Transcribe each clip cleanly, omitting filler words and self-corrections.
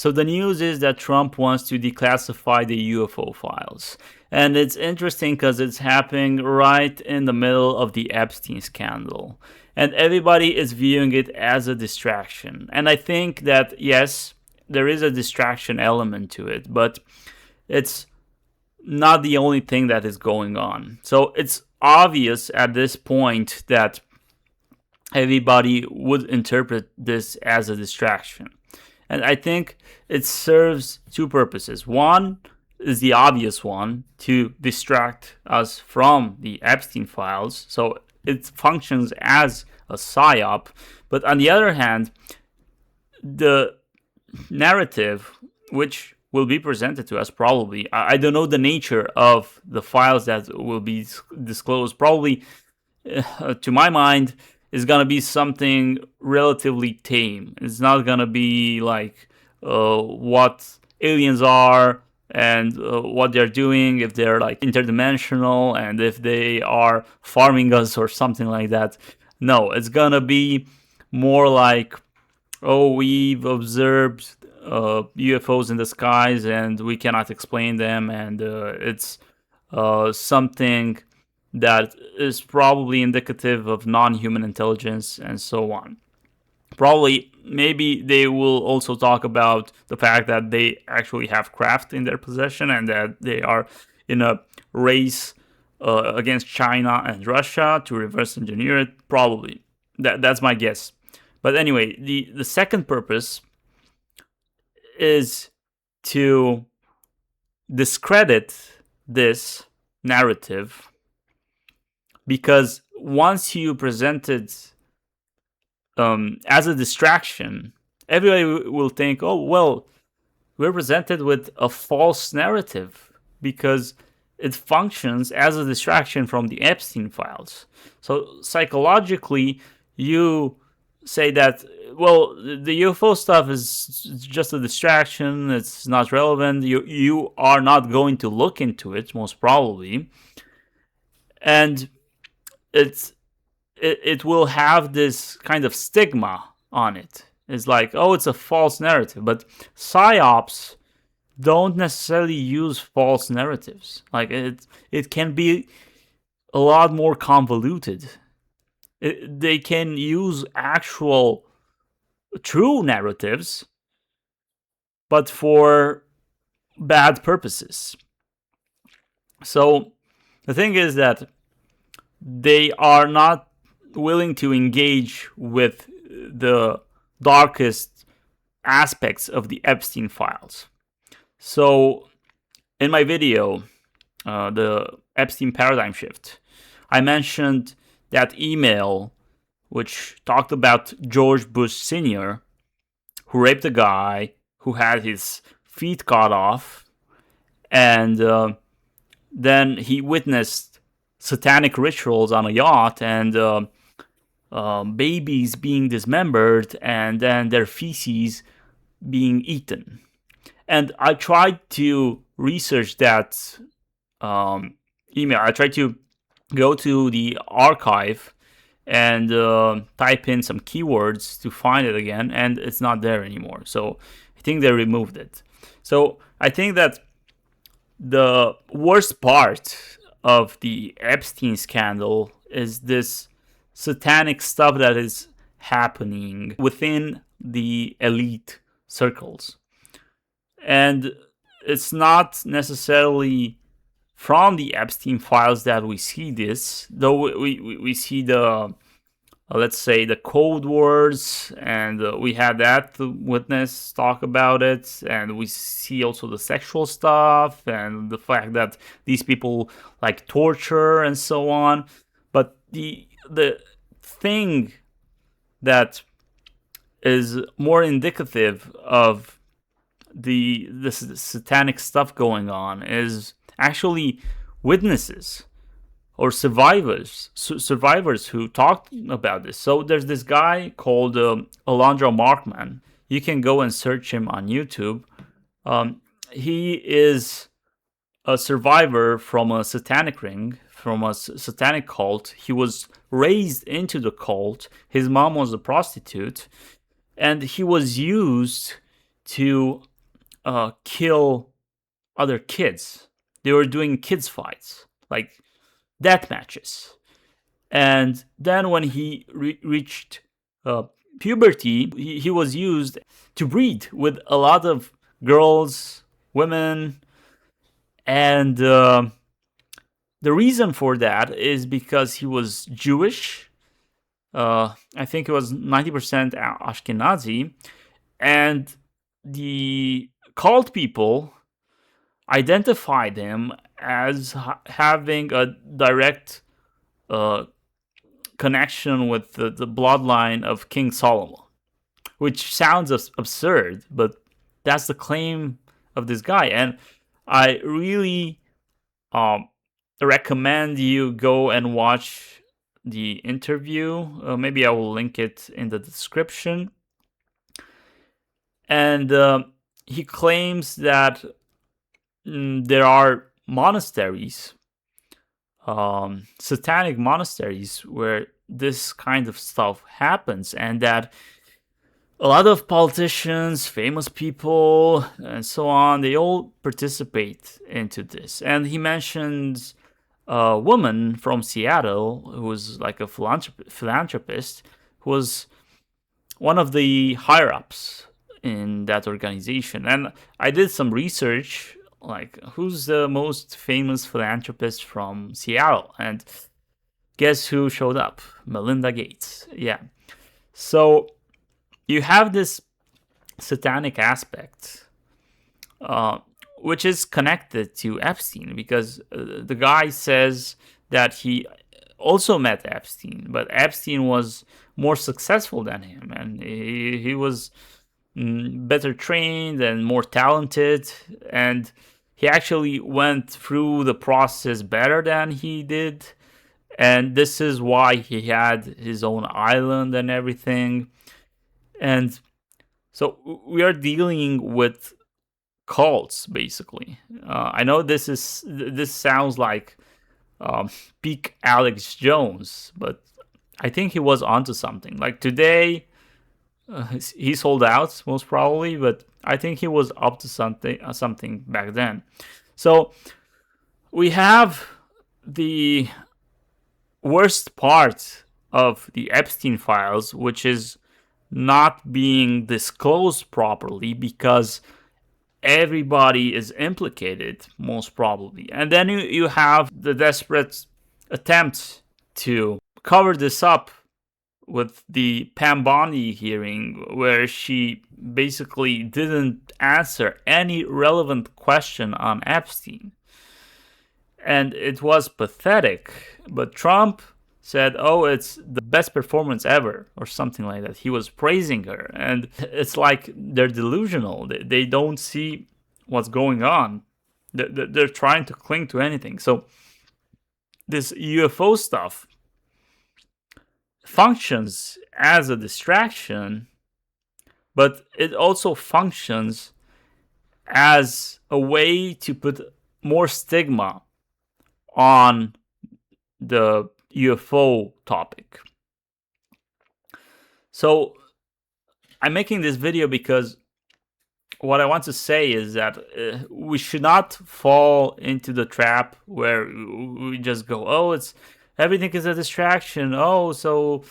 So the news is that Trump wants to declassify the UFO files. And it's interesting because it's happening right in the middle of the Epstein scandal. And everybody is viewing it as a distraction. And I think that, yes, there is a distraction element to it, but it's not the only thing that is going on. So it's obvious at this point that everybody would interpret this as a distraction. And I think it serves two purposes. One is the obvious one, to distract us from the Epstein files. So it functions as a psyop. But on the other hand, the narrative, which will be presented to us probably, I don't know the nature of the files that will be disclosed. Probably, to my mind, is going to be something relatively tame. It's not going to be like what aliens are and what they're doing, if they're like interdimensional and if they are farming us or something like that. No, it's going to be more like, oh, we've observed UFOs in the skies and we cannot explain them, and it's something that is probably indicative of non-human intelligence and so on. Probably, maybe they will also talk about the fact that they actually have craft in their possession and that they are in a race against China and Russia to reverse engineer it. Probably. That's my guess. But anyway, the second purpose is to discredit this narrative, because once you present it as a distraction, everybody will think, oh, well, we're presented with a false narrative because it functions as a distraction from the Epstein files. So psychologically, you say that, well, the UFO stuff is just a distraction, it's not relevant, you are not going to look into it, most probably. And it will have this kind of stigma on it. It's like, oh, it's a false narrative. But psyops don't necessarily use false narratives. Like it can be a lot more convoluted. They can use actual true narratives, but for bad purposes. So the thing is that they are not willing to engage with the darkest aspects of the Epstein files. So in my video, the Epstein paradigm shift, I mentioned that email which talked about George Bush Sr., who raped a guy who had his feet cut off, and then he witnessed satanic rituals on a yacht, and babies being dismembered, and then their feces being eaten. And I tried to research that email. I tried to go to the archive and type in some keywords to find it again, and it's not there anymore. So I think they removed it. So I think that the worst part of the Epstein scandal is this satanic stuff that is happening within the elite circles. And it's not necessarily from the Epstein files that we see this, though we see the, let's say, the code words, and we had that witness talk about it, and we see also the sexual stuff and the fact that these people like torture and so on. But the thing that is more indicative of this satanic stuff going on is actually witnesses or survivors who talked about this. So there's this guy called Alondra Markman. You can go and search him on YouTube. He is a survivor from a satanic ring, from a satanic cult. He was raised into the cult. His mom was a prostitute, and he was used to kill other kids. They were doing kids fights, like death matches. And then when he reached puberty, he was used to breed with a lot of girls, women, and the reason for that is because he was Jewish. I think it was 90% Ashkenazi, and the cult people identified him as having a direct connection with the bloodline of King Solomon, which sounds absurd, but that's the claim of this guy. And I really recommend you go and watch the interview. Maybe I will link it in the description. And he claims that there are monasteries, satanic monasteries, where this kind of stuff happens, and that a lot of politicians, famous people, and so on, they all participate into this. And he mentions a woman from Seattle who was like a philanthropist, who was one of the higher-ups in that organization. And I did some research, like who's the most famous philanthropist from Seattle, and guess who showed up? Melinda Gates. Yeah. So you have this satanic aspect, which is connected to Epstein, because the guy says that he also met Epstein, but Epstein was more successful than him, and he was better trained and more talented, and he actually went through the process better than he did, and this is why he had his own island and everything. And so we are dealing with cults, basically. I know this sounds like peak Alex Jones, but I think he was onto something. Like today, he sold out most probably, but I think he was up to something back then. So we have the worst part of the Epstein files, which is not being disclosed properly because everybody is implicated, most probably. And then you have the desperate attempt to cover this up with the Pam Bondi hearing, where she basically didn't answer any relevant question on Epstein. And it was pathetic. But Trump said, oh, it's the best performance ever, or something like that. He was praising her. And it's like they're delusional. They don't see what's going on. They're trying to cling to anything. So this UFO stuff functions as a distraction, but it also functions as a way to put more stigma on the UFO topic. So I'm making this video because what I want to say is that we should not fall into the trap where we just go, oh, everything is a distraction. Oh, so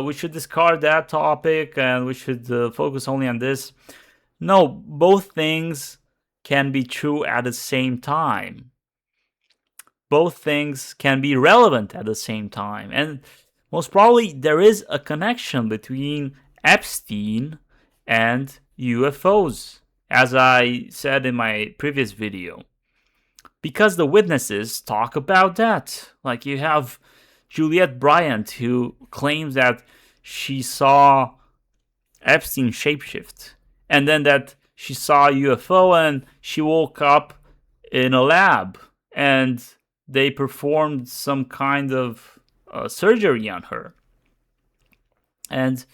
we should discard that topic and we should focus only on this. No, both things can be true at the same time. Both things can be relevant at the same time. And most probably there is a connection between Epstein and UFOs, as I said in my previous video. Because the witnesses talk about that. Like you have Juliette Bryant, who claims that she saw Epstein shapeshift, and then that she saw a UFO and she woke up in a lab and they performed some kind of surgery on her. And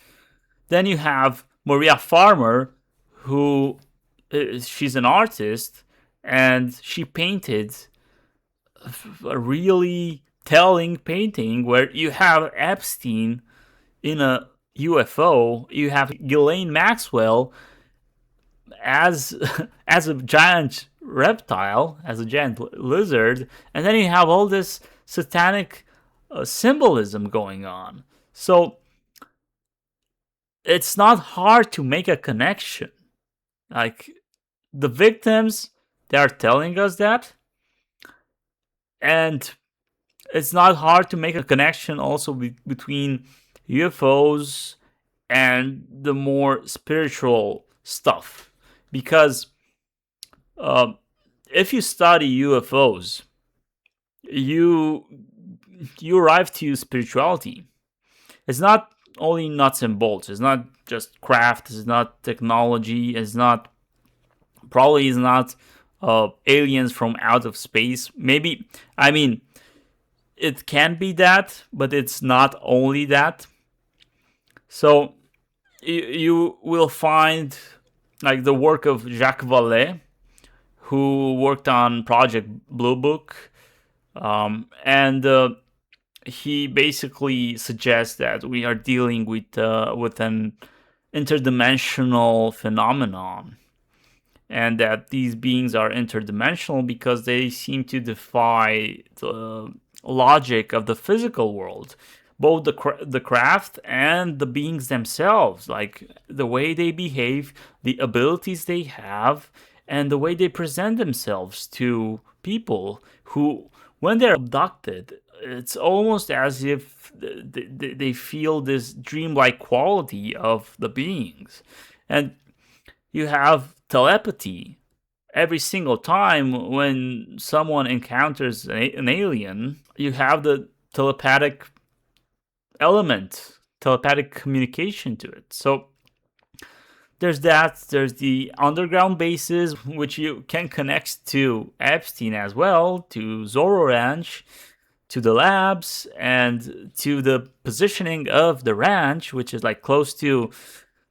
then you have Maria Farmer, who she's an artist, and she painted a really telling painting where you have Epstein in a UFO, you have Ghislaine Maxwell as as a giant reptile, as a giant lizard, and then you have all this satanic symbolism going on. So it's not hard to make a connection. Like the victims, they are telling us that, and it's not hard to make a connection also between UFOs and the more spiritual stuff, because uh, if you study UFOs, you you arrive to spirituality. It's not only nuts and bolts. It's not just craft. It's not technology. It's not probably is not aliens from out of space. Maybe, I mean, it can be that, but it's not only that. So you will find like the work of Jacques Vallée, who worked on Project Blue Book, and he basically suggests that we are dealing with an interdimensional phenomenon, and that these beings are interdimensional because they seem to defy the logic of the physical world, both the craft and the beings themselves, like the way they behave, the abilities they have, and the way they present themselves to people who, when they're abducted, it's almost as if they feel this dreamlike quality of the beings. And you have telepathy every single time when someone encounters an alien. You have the telepathic element, telepathic communication to it. So there's that. There's the underground bases, which you can connect to Epstein as well, to Zorro Ranch, to the labs, and to the positioning of the ranch, which is like close to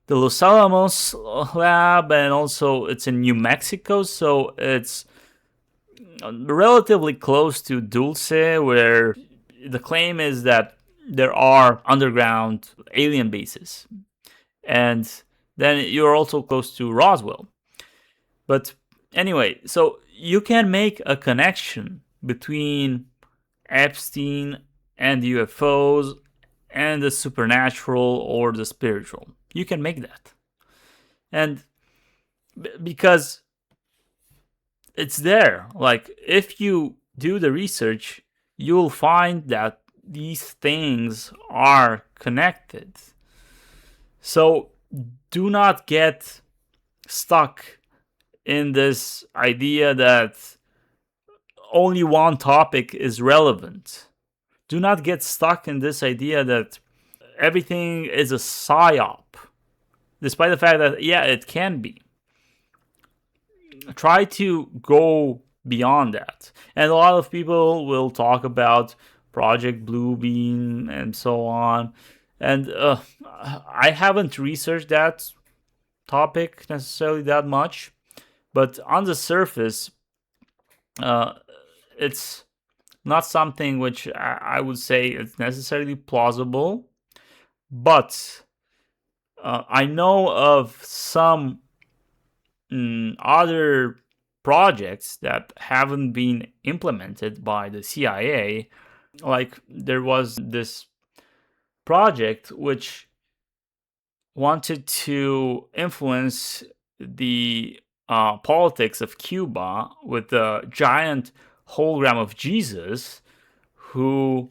the Los Alamos lab, and also it's in New Mexico, so it's relatively close to Dulce, where the claim is that there are underground alien bases. And then you're also close to Roswell. But anyway, so you can make a connection between Epstein and UFOs and the supernatural or the spiritual. You can make that. And because it's there, like if you do the research, you'll find that these things are connected. So do not get stuck in this idea that only one topic is relevant. Do not get stuck in this idea that everything is a psyop, despite the fact that, yeah, it can be. Try to go beyond that. And a lot of people will talk about Project Bluebeam and so on. And I haven't researched that topic necessarily that much, but on the surface, it's not something which I would say is necessarily plausible. But I know of some other projects that haven't been implemented by the CIA. Like there was this project which wanted to influence the politics of Cuba with a giant hologram of Jesus who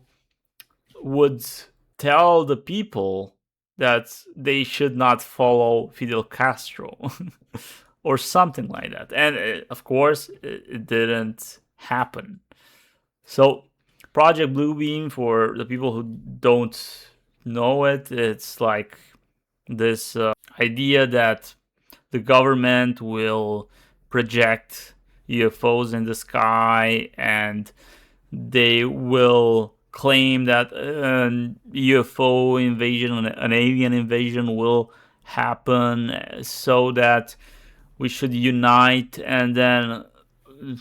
would tell the people that they should not follow Fidel Castro or something like that. And of course, it didn't happen. So Project Bluebeam, for the people who don't know it, it's like this idea that the government will project UFOs in the sky and they will claim that an UFO invasion, an alien invasion will happen so that we should unite, and then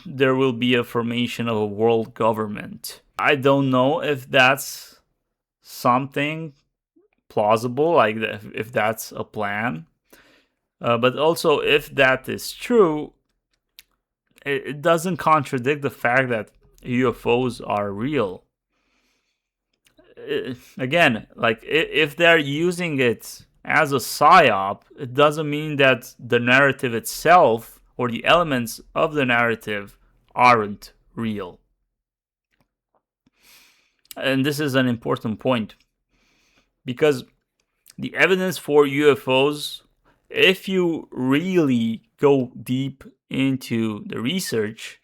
there will be a formation of a world government. I don't know if that's something plausible, like if that's a plan. But also, if that is true, it doesn't contradict the fact that UFOs are real. Again, like if they're using it as a psyop, it doesn't mean that the narrative itself or the elements of the narrative aren't real. And this is an important point because the evidence for UFOs, if you really go deep into the research,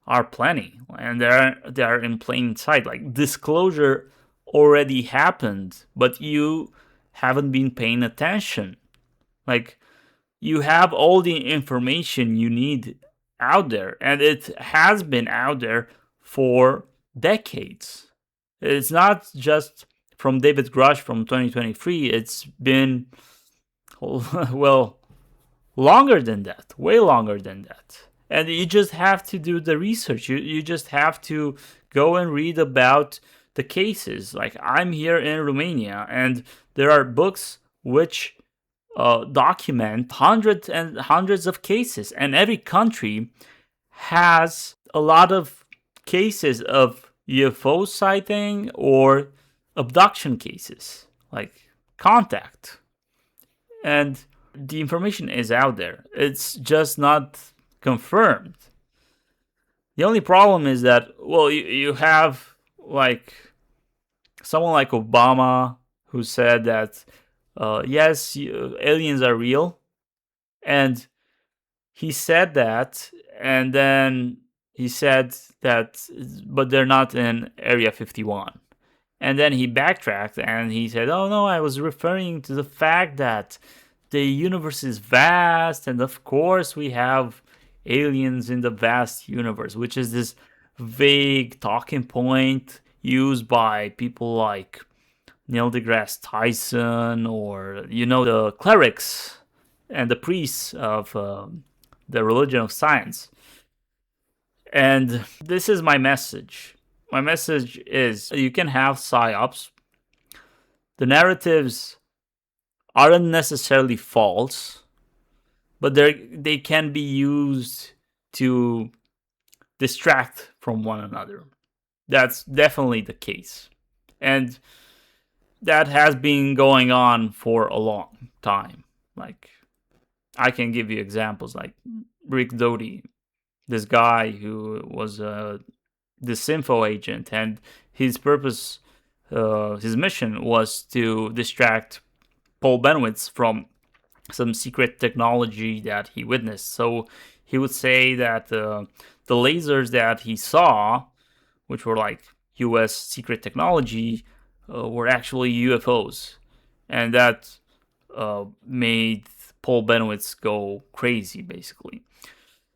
are plenty, and they're in plain sight. Like disclosure already happened, but you haven't been paying attention. Like you have all the information you need out there, and it has been out there for decades. It's not just from David Grush from 2023. It's been, well, longer than that, way longer than that. And you just have to do the research. You just have to go and read about the cases. Like I'm here in Romania, and there are books which document hundreds and hundreds of cases, and every country has a lot of cases of UFO sighting or abduction cases, like contact. And the information is out there. It's just not confirmed. The only problem is that, well, you have like someone like Obama who said that, yes, aliens are real. And he said that, and then he said that, but they're not in Area 51. And then he backtracked and he said, oh no, I was referring to the fact that the universe is vast, and of course we have aliens in the vast universe, which is this vague talking point used by people like Neil deGrasse Tyson, or the clerics and the priests of the religion of science. And this is my message. My message is you can have psyops. The narratives aren't necessarily false, but they can be used to distract from one another. That's definitely the case. And that has been going on for a long time. Like, I can give you examples like Rick Doty, this guy who was the disinfo agent, and his purpose, his mission was to distract Paul Benowitz from some secret technology that he witnessed. So he would say that the lasers that he saw, which were like US secret technology, were actually UFOs. And that made Paul Benowitz go crazy, basically.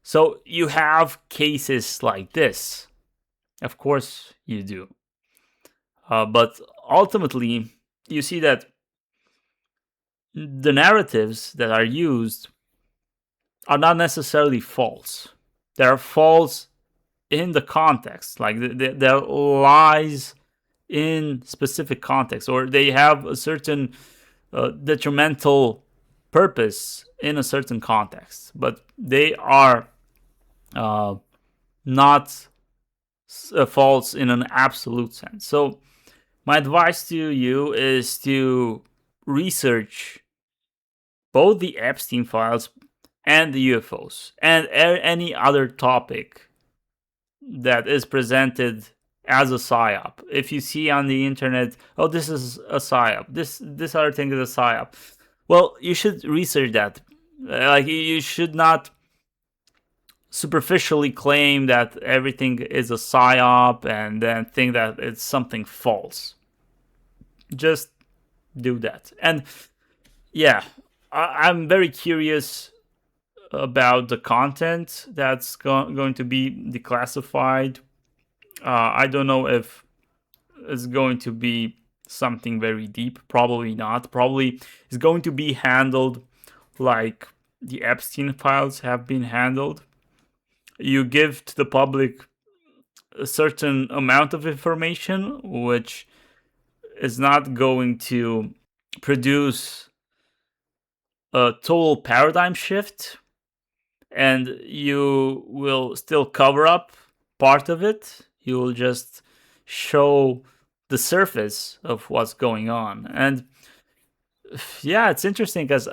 So you have cases like this. Of course you do. But ultimately, you see that the narratives that are used are not necessarily false. They're false in the context. Like they're lies in specific context, or they have a certain detrimental purpose in a certain context, but they are not false in an absolute sense. So my advice to you is to research both the Epstein files and the UFOs and any other topic that is presented as a psyop. If you see on the internet, oh, this is a psyop, this other thing is a psyop, well, you should research that. Like, you should not superficially claim that everything is a psyop and then think that it's something false. Just do that. And yeah, I'm very curious about the content that's going to be declassified. I don't know if it's going to be something very deep. Probably not. Probably it's going to be handled like the Epstein files have been handled. You give to the public a certain amount of information, which is not going to produce a total paradigm shift, and you will still cover up part of it. You will just show the surface of what's going on. And yeah, it's interesting because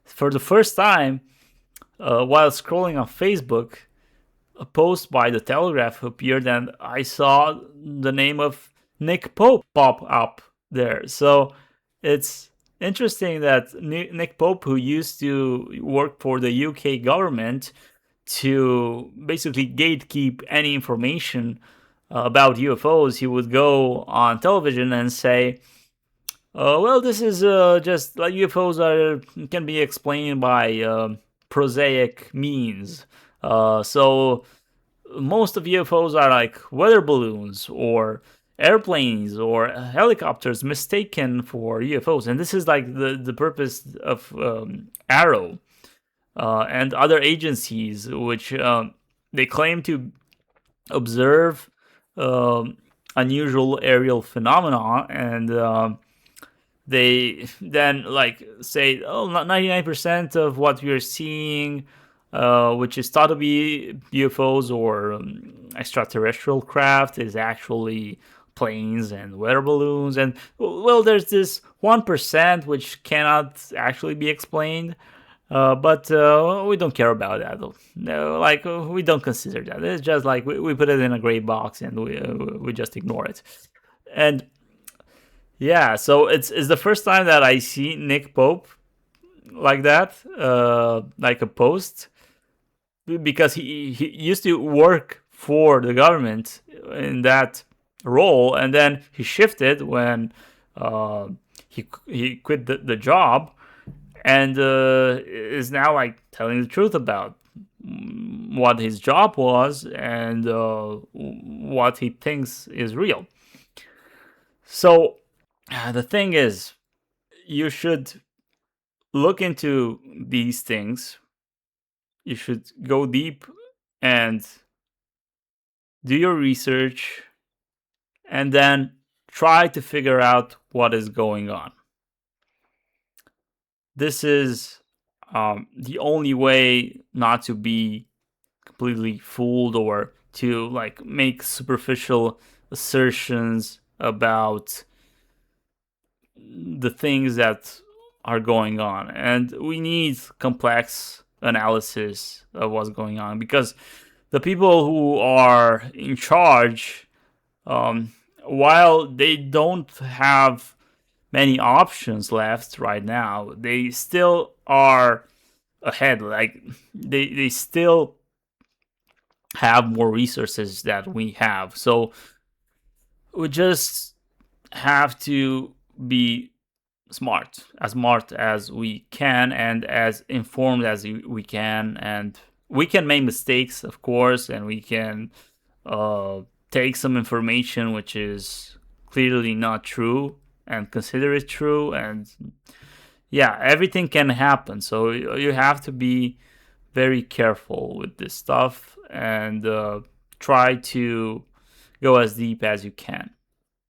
for the first time, while scrolling on Facebook, a post by the Telegraph appeared, and I saw the name of Nick Pope pop up there. So it's interesting that Nick Pope, who used to work for the UK government to basically gatekeep any information about UFOs, he would go on television and say, well, this is just like UFOs can be explained by prosaic means. So most of UFOs are like weather balloons or airplanes or helicopters mistaken for UFOs, and this is like the purpose of Arrow and other agencies, which they claim to observe unusual aerial phenomena, and they then like say, oh, 99% of what we are seeing, which is thought to be UFOs or extraterrestrial craft, is actually planes and weather balloons. And well, there's this 1% which cannot actually be explained. But we don't care about that. No, like we don't consider that. It's just like we put it in a gray box and we just ignore it. And yeah, so it's the first time that I see Nick Pope like that, like a post, because he used to work for the government in that role, and then he shifted when he quit the job, and is now like telling the truth about what his job was and what he thinks is real. So the thing is, you should look into these things. You should go deep and do your research and then try to figure out what is going on. This is the only way not to be completely fooled or to like make superficial assertions about the things that are going on. And we need complex analysis of what's going on, because the people who are in charge, while they don't have many options left right now, they still are ahead. Like they still have more resources that we have. So we just have to be smart as we can, and as informed as we can. And we can make mistakes, of course, and we can take some information which is clearly not true and consider it true. And yeah, everything can happen. So you have to be very careful with this stuff and try to go as deep as you can.